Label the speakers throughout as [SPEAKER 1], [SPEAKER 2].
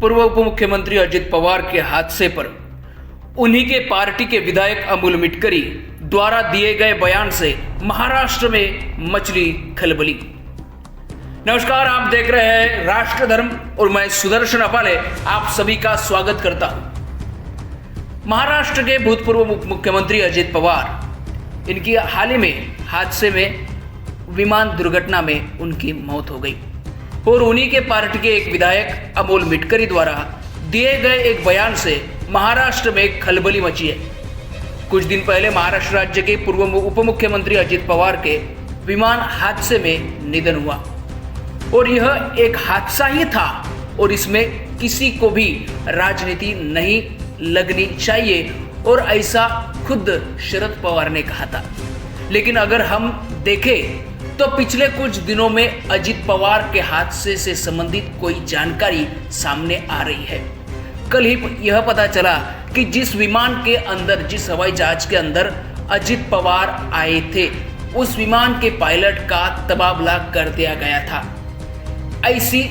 [SPEAKER 1] पूर्व उप मुख्यमंत्री अजित पवार के हादसे पर उन्हीं के पार्टी के विधायक अमोल मिटकरी द्वारा दिए गए बयान से महाराष्ट्र में मचली खलबली। नमस्कार, आप देख रहे हैं राष्ट्र धर्म और मैं सुदर्शन अपाले आप सभी का स्वागत करता हूं। महाराष्ट्र के भूतपूर्व उप मुख्यमंत्री अजित पवार, इनकी हाल ही में हादसे में विमान दुर्घटना में उनकी मौत हो गई और उन्हीं के पार्टी के एक विधायक अमोल मिटकरी द्वारा दिए गए एक बयान से महाराष्ट्र में खलबली मची है। कुछ दिन पहले महाराष्ट्र राज्य के पूर्व उप मुख्यमंत्री अजित पवार के विमान हादसे में निधन हुआ और यह एक हादसा ही था और इसमें किसी को भी राजनीति नहीं लगनी चाहिए और ऐसा खुद शरद पवार ने कहा था। लेकिन अगर हम देखें तो पिछले कुछ दिनों में अजित पवार के हादसे से संबंधित कोई जानकारी सामने आ रही है। कल ही यह पता चला कि जिस विमान के अंदर, जिस हवाई जहाज के अंदर अजित पवार आए थे, उस विमान के पायलट का तबादला कर दिया गया था। ऐसी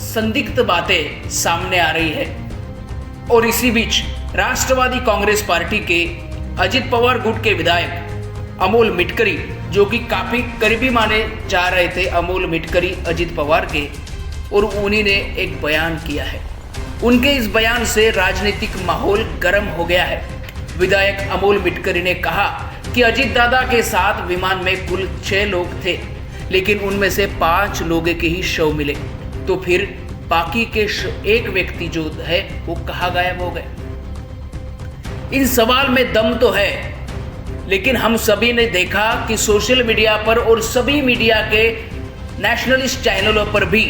[SPEAKER 1] संदिग्ध बातें सामने आ रही है और इसी बीच राष्ट्रवादी कांग्रेस पार्टी के अजित पवार गुट के विधायक अमोल मिटकरी, जो कि काफी करीबी माने जा रहे थे अमोल मिटकरी अजित पवार के, और उन्हीं ने एक बयान किया है। उनके इस बयान से राजनीतिक माहौल गर्म हो गया है। विधायक अमोल मिटकरी ने कहा कि अजित दादा के साथ विमान में कुल 6 लोग थे, लेकिन उनमें से 5 लोगों के ही शव मिले, तो फिर बाकी के एक व्यक्ति जो है वो कहाँ गायब हो गए। इन सवाल में दम तो है, लेकिन हम सभी ने देखा कि सोशल मीडिया पर और सभी मीडिया के नेशनलिस्ट चैनलों पर भी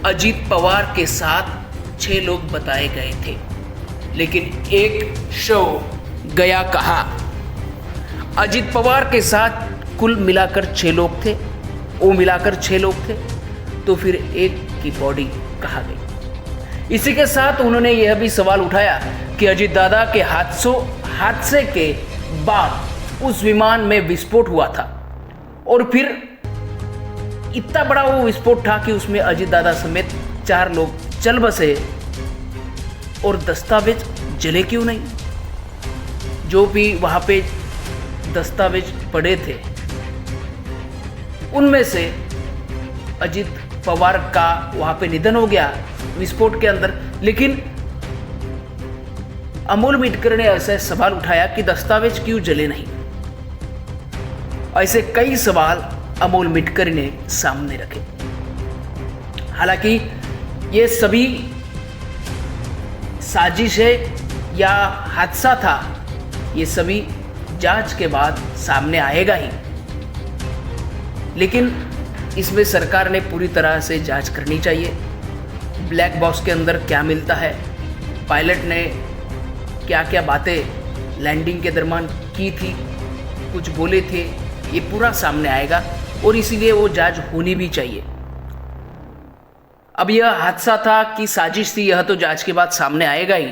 [SPEAKER 1] अजित पवार के साथ 6 लोग बताए गए थे, लेकिन एक शव गया कहाँ। अजित पवार के साथ कुल मिलाकर 6 लोग थे, वो मिलाकर 6 लोग थे, तो फिर एक की बॉडी कहाँ गई। इसी के साथ उन्होंने यह भी सवाल उठाया कि अजित दादा के हादसे के बाद उस विमान में विस्फोट हुआ था और फिर इतना बड़ा वो विस्फोट था कि उसमें अजित दादा समेत 4 लोग चल बसे और दस्तावेज जले क्यों नहीं। जो भी वहां पे दस्तावेज पड़े थे उनमें से अजित पवार का वहां पे निधन हो गया विस्फोट के अंदर, लेकिन अमोल मिटकरी ने ऐसा सवाल उठाया कि दस्तावेज क्यों जले नहीं। ऐसे कई सवाल अमोल मिटकरी ने सामने रखे। हालांकि ये सभी साजिश है या हादसा था, ये सभी जांच के बाद सामने आएगा ही, लेकिन इसमें सरकार ने पूरी तरह से जांच करनी चाहिए। ब्लैक बॉक्स के अंदर क्या मिलता है, पायलट ने क्या क्या बातें लैंडिंग के दरमियान की थी, कुछ बोले थे, ये पूरा सामने आएगा और इसीलिए वो जांच होनी भी चाहिए। अब यह हादसा था कि साजिश थी, यह तो जांच के बाद सामने आएगा ही,